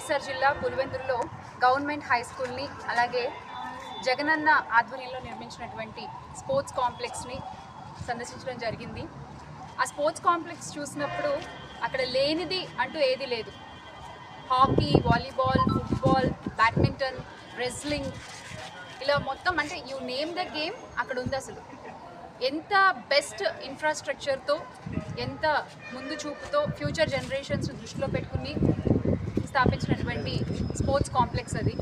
వైఎస్ఆర్ జిల్లా పులివెందులలో government high స్కూల్ని అలాగే జగనన్న ఆధ్వర్యంలో నిర్మించినటువంటి స్పోర్ట్స్ కాంప్లెక్స్ని సందర్శించడం జరిగింది. ఆ స్పోర్ట్స్ కాంప్లెక్స్ చూసినప్పుడు అక్కడ లేనిది అంటూ ఏది లేదు. Hockey, volleyball, football, badminton, wrestling, ఇలా మొత్తం అంటే యూ నేమ్ ద గేమ్ అక్కడ ఉంది. అసలు ఎంత బెస్ట్ ఇన్ఫ్రాస్ట్రక్చర్తో, ఎంత ముందు చూపుతో ఫ్యూచర్ జనరేషన్స్ దృష్టిలో పెట్టుకుని స్థాపించినటువంటి స్పోర్ట్స్ కాంప్లెక్స్ అది.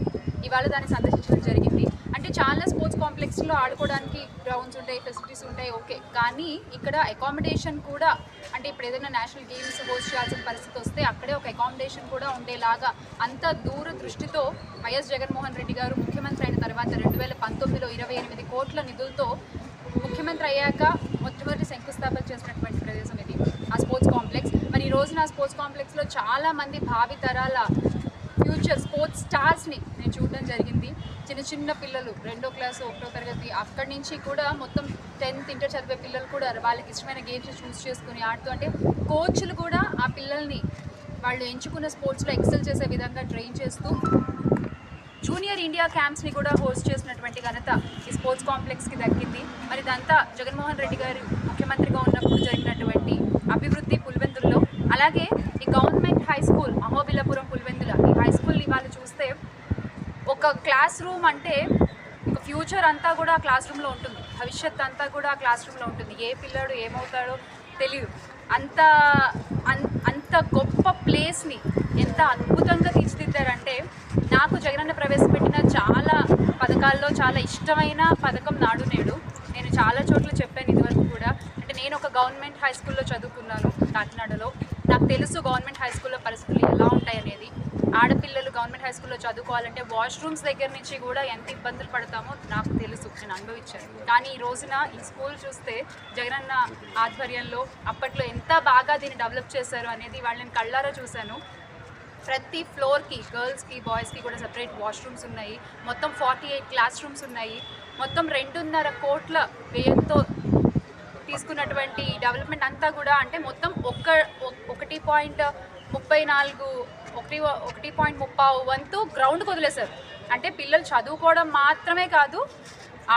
ఇవాళ దాన్ని సందర్శించడం జరిగింది. అంటే చాలా స్పోర్ట్స్ కాంప్లెక్స్లో ఆడుకోవడానికి గ్రౌండ్స్ ఉంటాయి, ఫెసిలిటీస్ ఉంటాయి, ఓకే. కానీ ఇక్కడ అకామిడేషన్ కూడా, అంటే ఇప్పుడు ఏదైనా నేషనల్ గేమ్స్ హోస్ట్ చేయాల్సిన పరిస్థితి వస్తే అక్కడే ఒక అకామిడేషన్ కూడా ఉండేలాగా అంత దూర దృష్టితో వైఎస్ జగన్మోహన్ రెడ్డి గారు ముఖ్యమంత్రి అయిన తర్వాత 2019లో 28 కోట్ల నిధులతో ముఖ్యమంత్రి అయ్యాక మొట్టమొదటి శంకుస్థాపన చేసినటువంటి ప్రదేశం ఇది, ఆ స్పోర్ట్స్ కాంప్లెక్స్. మరి ఈ రోజున ఆ స్పోర్ట్స్ కాంప్లెక్స్లో చాలామంది భావి తరాల ఫ్యూచర్ స్పోర్ట్స్ స్టార్స్ని నేను చూడడం జరిగింది. చిన్న చిన్న పిల్లలు 2వ క్లాసు 1వ తరగతి అక్కడి నుంచి కూడా మొత్తం 10th ఇంటర్ చదివే పిల్లలు కూడా వాళ్ళకి ఇష్టమైన గేమ్స్ చూస్ చేసుకుని ఆడుతూ, అంటే కోచ్లు కూడా ఆ పిల్లల్ని వాళ్ళు ఎంచుకున్న స్పోర్ట్స్లో ఎక్సెల్ చేసే విధంగా ట్రైన్ చేస్తూ జూనియర్ ఇండియా క్యాంప్స్ని కూడా హోస్ట్ చేసినటువంటి ఘనత ఈ స్పోర్ట్స్ కాంప్లెక్స్కి దక్కింది. మరి ఇదంతా జగన్మోహన్ రెడ్డి గారు ముఖ్యమంత్రిగా ఉన్నప్పుడు జరిగినటువంటి అభివృద్ధి పులివెందుల్లో. అలాగే ఈ గవర్నమెంట్ హై స్కూల్ మహోబిలపురం పులివెందుల ఈ హై స్కూల్ని వాళ్ళు చూస్తే ఒక క్లాస్ రూమ్, అంటే ఒక ఫ్యూచర్ అంతా కూడా ఆ క్లాస్ రూమ్లో ఉంటుంది, భవిష్యత్ అంతా కూడా ఆ క్లాస్ రూమ్లో ఉంటుంది. ఏ పిల్లాడు ఏమవుతాడో తెలియదు. అంత గొప్ప ప్లేస్ని ఎంత అద్భుతంగా తీర్చిదిద్దారంటే, నాకు జగనన్న ప్రవేశపెట్టిన చాలా పథకాల్లో చాలా ఇష్టమైన పథకం నాడు నేడు. నేను చాలా చోట్ల చెప్పాను ఇదివరకు కూడా. అంటే నేను ఒక గవర్నమెంట్ హై స్కూల్లో చదువుకున్నాను కాకినాడలో. నాకు తెలుసు గవర్నమెంట్ హై స్కూల్లో పరిస్థితులు ఎలా ఉంటాయనేది. ఆడపిల్లలు గవర్నమెంట్ హై స్కూల్లో చదువుకోవాలంటే వాష్రూమ్స్ దగ్గర నుంచి కూడా ఎంత ఇబ్బందులు పడతామో నాకు తెలుసు, నేను అనుభవించాను. కానీ ఈ రోజున ఈ స్కూల్ చూస్తే జగనన్న ఆధ్వర్యంలో అప్పట్లో ఎంత బాగా దీన్ని డెవలప్ చేశారు అనేది వాళ్ళని కళ్ళారా చూశాను. ప్రతి ఫ్లోర్కి గర్ల్స్కి బాయ్స్కి కూడా సపరేట్ వాష్రూమ్స్ ఉన్నాయి. మొత్తం 48 క్లాస్ రూమ్స్ ఉన్నాయి. మొత్తం 2.5 కోట్ల వ్యయంతో తీసుకున్నటువంటి డెవలప్మెంట్ అంతా కూడా, అంటే మొత్తం 1.34 వంతు గ్రౌండ్కి వదిలేశారు. అంటే పిల్లలు చదువుకోవడం మాత్రమే కాదు,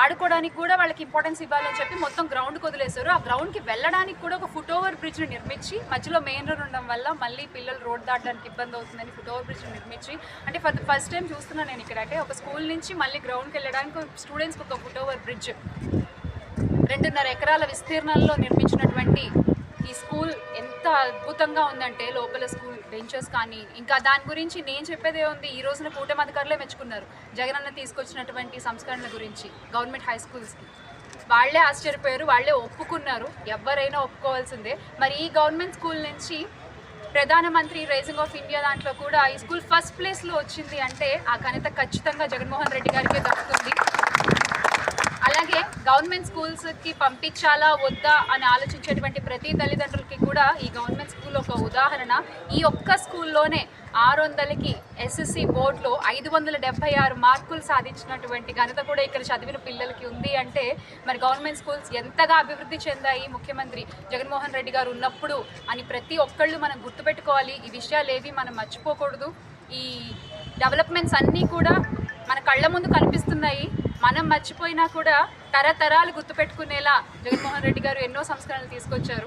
ఆడుకోవడానికి కూడా వాళ్ళకి ఇంపార్టెన్స్ ఇవ్వాలని చెప్పి మొత్తం గ్రౌండ్కి వదిలేశారు. ఆ గ్రౌండ్కి వెళ్ళడానికి కూడా ఒక ఫుట్ ఓవర్ బ్రిడ్జ్ని నిర్మించి, మధ్యలో మెయిన్ రోడ్ ఉండడం వల్ల మళ్ళీ పిల్లలు రోడ్ దాటడానికి ఇబ్బంది అవుతుందని ఫుట్ ఓవర్ బ్రిడ్జ్ని నిర్మించి, అంటే ఫర్ ద ఫస్ట్ టైం చూస్తున్నాను నేను ఇక్కడ. అంటే ఒక స్కూల్ నుంచి మళ్ళీ గ్రౌండ్కి వెళ్ళడానికి స్టూడెంట్స్కి ఒక ఫుట్ ఓవర్ బ్రిడ్జ్ 2.5 ఎకరాల విస్తీర్ణంలో నిర్మించినటువంటి ఈ స్కూల్ ఎంత అద్భుతంగా ఉందంటే, లోపల స్కూల్ బెంచెస్ కానీ, ఇంకా దాని గురించి నేను చెప్పేదే ఉంది. ఈ రోజున కూటమి అధికారులే మెచ్చుకున్నారు జగనన్న తీసుకొచ్చినటువంటి సంస్కరణల గురించి గవర్నమెంట్ హై స్కూల్స్కి. వాళ్ళే ఆశ్చర్యపోయారు, వాళ్ళే ఒప్పుకున్నారు. ఎవరైనా ఒప్పుకోవాల్సిందే. మరి ఈ గవర్నమెంట్ స్కూల్ నుంచి ప్రధానమంత్రి రైజింగ్ ఆఫ్ ఇండియా దాంట్లో కూడా ఈ స్కూల్ ఫస్ట్ ప్లేస్లో వచ్చింది అంటే ఆ ఘనత ఖచ్చితంగా జగన్మోహన్ రెడ్డి గారికే దక్కుతుంది. అలాగే గవర్నమెంట్ స్కూల్స్కి పంపించాలా వద్దా అని ఆలోచించేటువంటి ప్రతి తల్లిదండ్రులకి కూడా ఈ గవర్నమెంట్ స్కూల్ ఒక ఉదాహరణ. ఈ ఒక్క స్కూల్లోనే 600కి ఎస్ఎస్సి బోర్డులో 576 మార్కులు సాధించినటువంటి ఘనత కూడా ఇక్కడ చదివిన పిల్లలకి ఉంది. అంటే మరి గవర్నమెంట్ స్కూల్స్ ఎంతగా అభివృద్ధి చెందాయి ముఖ్యమంత్రి జగన్మోహన్ రెడ్డి గారు ఉన్నప్పుడు అని ప్రతి ఒక్కళ్ళు మనం గుర్తుపెట్టుకోవాలి. ఈ విషయాలు ఏవి మనం మర్చిపోకూడదు. ఈ డెవలప్మెంట్స్ అన్నీ కూడా మన కళ్ళ ముందు కనిపిస్తున్నాయి. మనం మర్చిపోయినా కూడా తరతరాలు గుర్తుపెట్టుకునేలా జగన్మోహన్ రెడ్డి గారు ఎన్నో సంస్కరణలు తీసుకొచ్చారు.